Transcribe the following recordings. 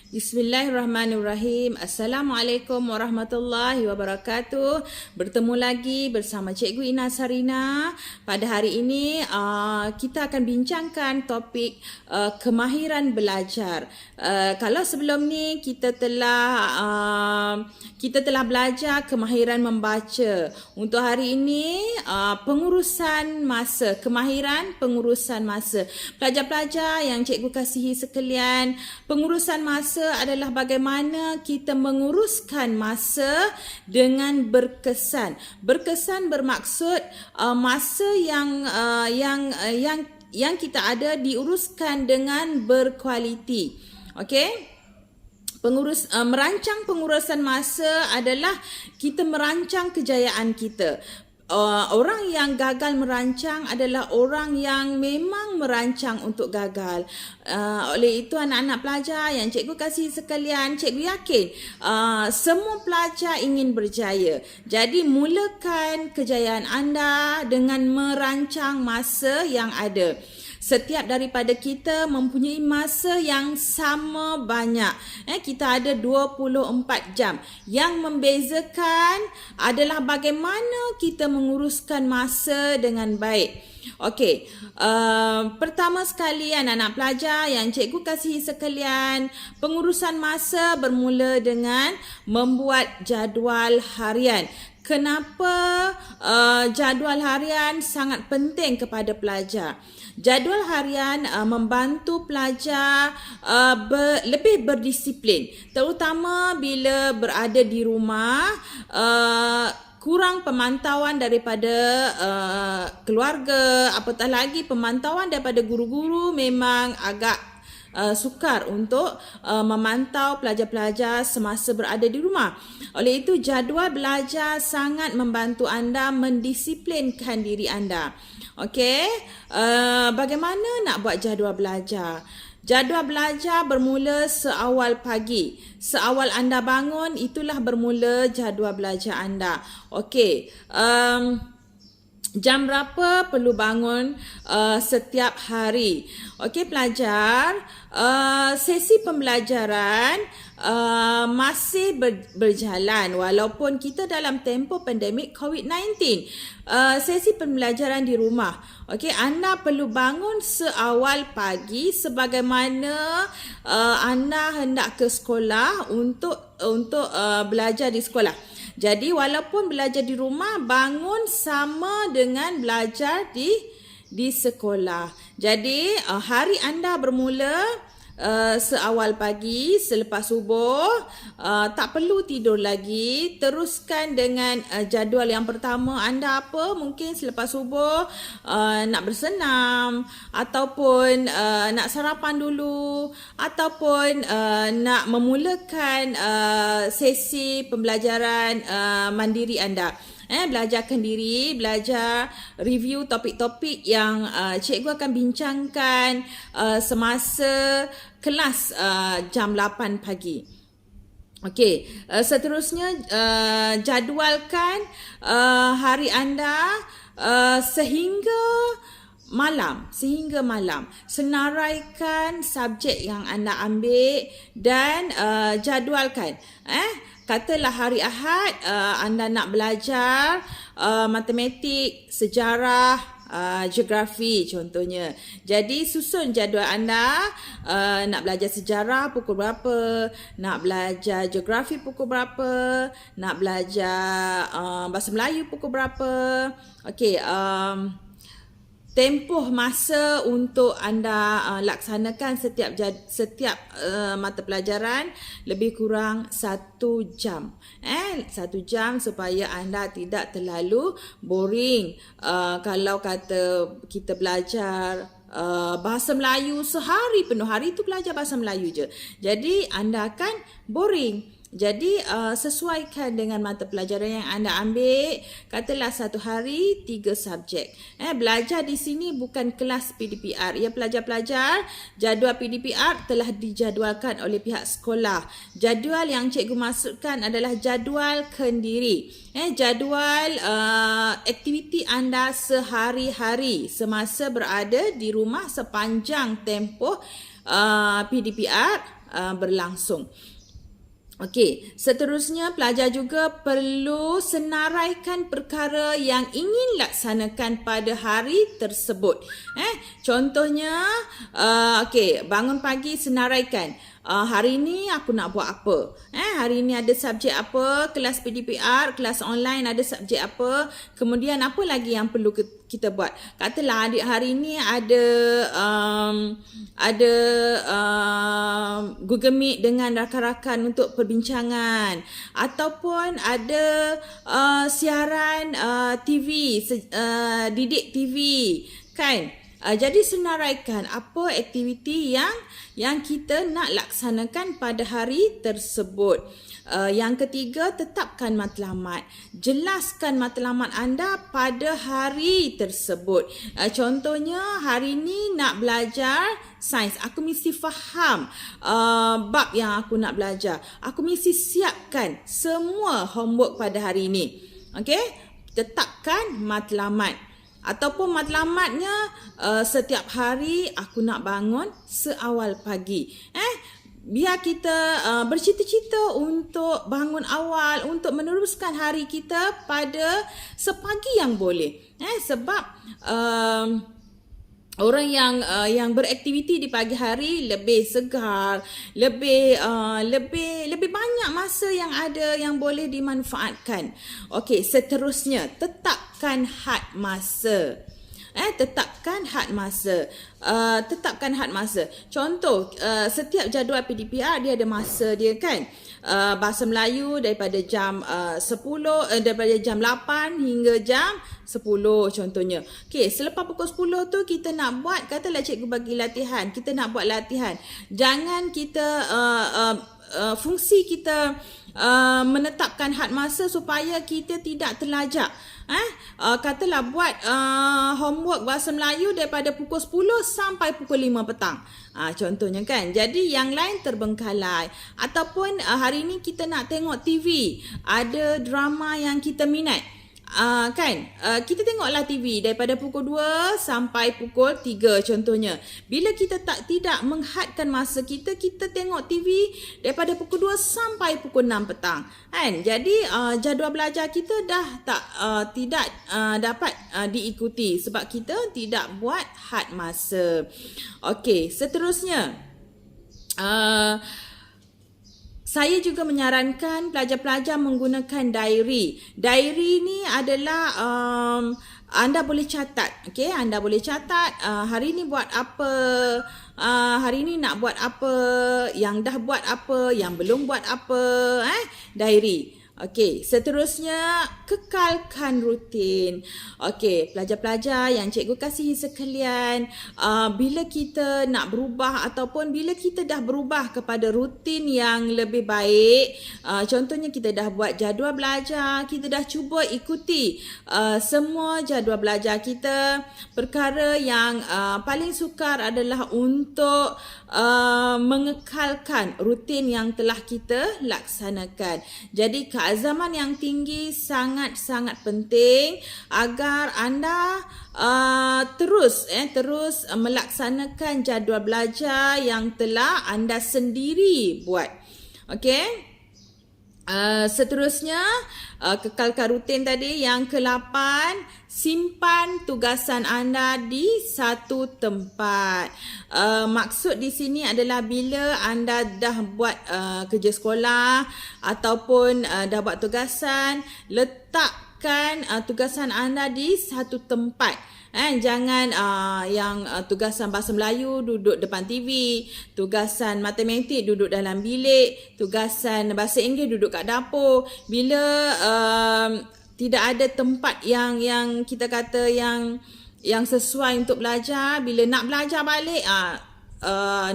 Bismillahirrahmanirrahim. Assalamualaikum warahmatullahi wabarakatuh. Bertemu lagi bersama Cikgu Ina Sarina. Pada hari ini kita akan bincangkan topik kemahiran belajar. Kalau sebelum ni kita telah belajar kemahiran membaca. Untuk hari ini pengurusan masa, kemahiran pengurusan masa. Pelajar-pelajar yang cikgu kasihi sekalian, pengurusan masa adalah bagaimana kita menguruskan masa dengan berkesan. Berkesan bermaksud masa yang kita ada diuruskan dengan berkualiti. Okey? Merancang pengurusan masa adalah kita merancang kejayaan kita. Orang yang gagal merancang adalah orang yang memang merancang untuk gagal. Oleh itu anak-anak pelajar yang cikgu kasih sekalian, cikgu yakin semua pelajar ingin berjaya. Jadi mulakan kejayaan anda dengan merancang masa yang ada. Setiap daripada kita mempunyai masa yang sama banyak. Kita ada 24 jam. Yang membezakan adalah bagaimana kita menguruskan masa dengan baik. Okey, pertama sekali anak-anak pelajar yang cikgu kasihi sekalian, pengurusan masa bermula dengan membuat jadual harian. Kenapa jadual harian sangat penting kepada pelajar? Jadual harian membantu pelajar lebih berdisiplin, terutama bila berada di rumah, kurang pemantauan daripada keluarga, apatah lagi pemantauan daripada guru-guru memang agak sukar untuk memantau pelajar-pelajar semasa berada di rumah. Oleh itu jadual belajar sangat membantu anda mendisiplinkan diri anda. Okey, bagaimana nak buat jadual belajar? Jadual belajar bermula seawal pagi. Seawal anda bangun, itulah bermula jadual belajar anda. Okey, jam berapa perlu bangun setiap hari? Okey pelajar, sesi pembelajaran masih berjalan walaupun kita dalam tempoh pandemik COVID-19. Sesi pembelajaran di rumah. Okey, anda perlu bangun seawal pagi sebagaimana anda hendak ke sekolah untuk belajar di sekolah. Jadi walaupun belajar di rumah, bangun sama dengan belajar di sekolah. Jadi hari anda bermula seawal pagi selepas subuh, tak perlu tidur lagi. Teruskan dengan jadual yang pertama anda apa? Mungkin selepas subuh nak bersenam, ataupun nak sarapan dulu, ataupun nak memulakan sesi pembelajaran mandiri anda. Belajarkan diri, belajar review topik-topik yang cikgu akan bincangkan semasa kelas jam 8 pagi. Okey, seterusnya jadualkan hari anda sehingga malam. Senaraikan subjek yang anda ambil dan jadualkan. Katalah hari Ahad anda nak belajar matematik, sejarah, geografi contohnya. Jadi susun jadual anda, nak belajar sejarah pukul berapa, nak belajar geografi pukul berapa, nak belajar bahasa Melayu pukul berapa. Okey, tempoh masa untuk anda laksanakan setiap mata pelajaran lebih kurang 1 jam. 1 jam supaya anda tidak terlalu boring. Kalau kata kita belajar bahasa Melayu sehari penuh, hari tu belajar bahasa Melayu je, jadi anda akan boring. Jadi sesuaikan dengan mata pelajaran yang anda ambil. Katalah satu hari 3 subjek. Belajar di sini bukan kelas PDPR. Ya pelajar-pelajar, jadual PDPR telah dijadualkan oleh pihak sekolah. Jadual yang cikgu maksudkan adalah jadual kendiri. Jadual aktiviti anda sehari-hari semasa berada di rumah sepanjang tempoh PDPR berlangsung. Okey, seterusnya pelajar juga perlu senaraikan perkara yang ingin laksanakan pada hari tersebut. Contohnya, okey, bangun pagi senaraikan. Hari ini aku nak buat apa? Hari ini ada subjek apa? Kelas PDPR, kelas online ada subjek apa? Kemudian apa lagi yang perlu kita buat? Katalah adik hari ini ada Google Meet dengan rakan-rakan untuk perbincangan, ataupun ada siaran TV, didik TV, kan? Jadi senaraikan apa aktiviti yang kita nak laksanakan pada hari tersebut. Yang ketiga, tetapkan matlamat. Jelaskan matlamat anda pada hari tersebut. Contohnya, hari ini nak belajar sains. Aku mesti faham bab yang aku nak belajar. Aku mesti siapkan semua homework pada hari ini. Okey? Tetapkan matlamat. Ataupun matlamatnya, setiap hari aku nak bangun seawal pagi. Biar kita bercita-cita untuk bangun awal, untuk meneruskan hari kita pada sepagi yang boleh. Sebab orang yang beraktiviti di pagi hari lebih segar, lebih banyak masa yang ada yang boleh dimanfaatkan. Okey, seterusnya tetapkan had masa. Tetapkan had masa. Tetapkan had masa. Contoh, setiap jadual PDPR dia ada masa dia, kan? Bahasa Melayu daripada jam 10, daripada jam 8 hingga jam 10 contohnya. Okey, selepas pukul 10 tu kita nak buat, katalah cikgu bagi latihan, kita nak buat latihan. Jangan kita fungsi kita menetapkan had masa supaya kita tidak terlajak. Katalah buat homework bahasa Melayu daripada pukul 10 sampai pukul 5 petang. Contohnya, kan. Jadi yang lain terbengkalai. Ataupun hari ini kita nak tengok TV, ada drama yang kita minat. Kan, kita tengoklah TV daripada pukul 2 sampai pukul 3 contohnya. Bila kita tidak menghadkan masa kita tengok TV daripada pukul 2 sampai pukul 6 petang, kan. Jadi jadual belajar kita dah tidak dapat diikuti sebab kita tidak buat had masa. Okey, seterusnya, saya juga menyarankan pelajar-pelajar menggunakan diary. Diary ni adalah anda boleh catat. Okey, anda boleh catat hari ni buat apa, hari ni nak buat apa, yang dah buat apa, yang belum buat apa, diary. Okey, seterusnya kekalkan rutin. Okey, pelajar-pelajar yang cikgu kasihi sekalian, bila kita nak berubah ataupun bila kita dah berubah kepada rutin yang lebih baik, contohnya kita dah buat jadual belajar, kita dah cuba ikuti semua jadual belajar kita, perkara yang paling sukar adalah untuk mengekalkan rutin yang telah kita laksanakan. Jadi keazaman yang tinggi sangat-sangat penting agar anda terus melaksanakan jadual belajar yang telah anda sendiri buat. Okey. Seterusnya, kekalkan rutin tadi. Yang ke-8, simpan tugasan anda di satu tempat. Maksud di sini adalah bila anda dah buat kerja sekolah ataupun dah buat tugasan, letakkan tugasan anda di satu tempat. Jangan yang tugasan bahasa Melayu duduk depan TV, tugasan matematik duduk dalam bilik, tugasan bahasa Inggeris duduk kat dapur. Bila tidak ada tempat yang kita kata yang sesuai untuk belajar, bila nak belajar balik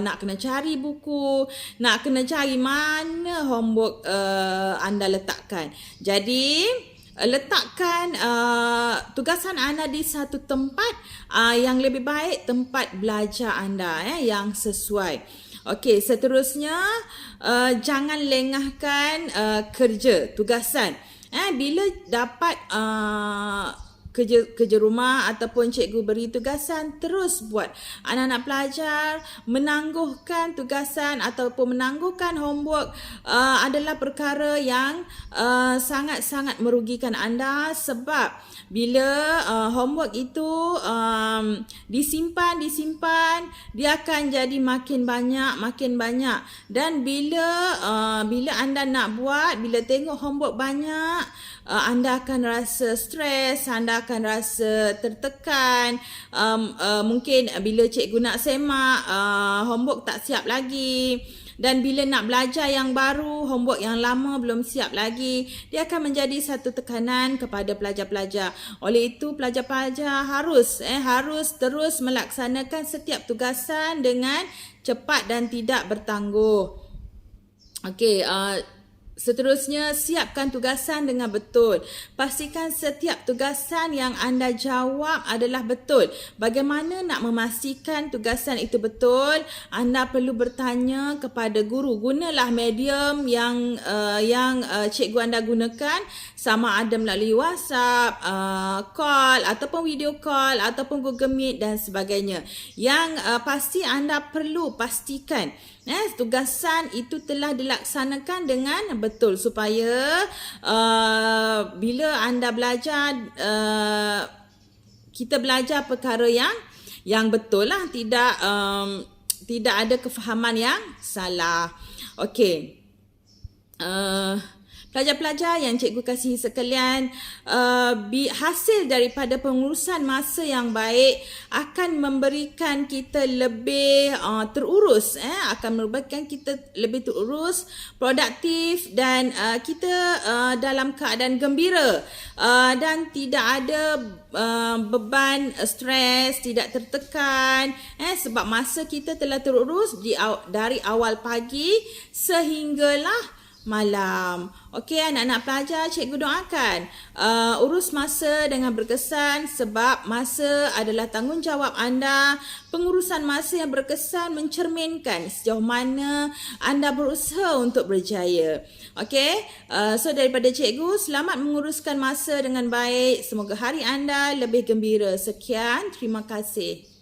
nak kena cari buku, nak kena cari mana homework anda letakkan. Jadi letakkan tugasan anda di satu tempat yang lebih baik, tempat belajar anda yang sesuai. Okey, seterusnya, jangan lengahkan kerja, tugasan. Bila dapat kerja rumah ataupun cikgu beri tugasan, terus buat. Anak-anak pelajar menangguhkan tugasan ataupun menangguhkan homework adalah perkara yang sangat-sangat merugikan anda, sebab bila homework itu disimpan, dia akan jadi makin banyak. Dan bila anda nak buat, bila tengok homework banyak, anda akan rasa stres, anda akan rasa tertekan. Mungkin bila cikgu nak semak, homework tak siap lagi. Dan bila nak belajar yang baru, homework yang lama belum siap lagi, dia akan menjadi satu tekanan kepada pelajar-pelajar. Oleh itu, pelajar-pelajar harus terus melaksanakan setiap tugasan dengan cepat dan tidak bertangguh. Okey, seterusnya, siapkan tugasan dengan betul. Pastikan setiap tugasan yang anda jawab adalah betul. Bagaimana nak memastikan tugasan itu betul? Anda perlu bertanya kepada guru. Gunalah medium yang cikgu anda gunakan, sama ada melalui WhatsApp, call ataupun video call ataupun Google Meet dan sebagainya. Yang pasti anda perlu pastikan tugasan itu telah dilaksanakan dengan betul, supaya bila anda belajar, kita belajar perkara yang betul lah, tidak ada kefahaman yang salah. Okey. Pelajar-pelajar yang cikgu kasihi sekalian, hasil daripada pengurusan masa yang baik akan memberikan kita lebih terurus, akan memberikan kita lebih terurus, produktif, dan kita dalam keadaan gembira, dan tidak ada beban, stres, tidak tertekan, sebab masa kita telah terurus dari awal pagi sehinggalah malam. Okey, anak-anak pelajar, cikgu doakan urus masa dengan berkesan, sebab masa adalah tanggungjawab anda. Pengurusan masa yang berkesan mencerminkan sejauh mana anda berusaha untuk berjaya. Okey, so daripada cikgu, selamat menguruskan masa dengan baik. Semoga hari anda lebih gembira. Sekian, terima kasih.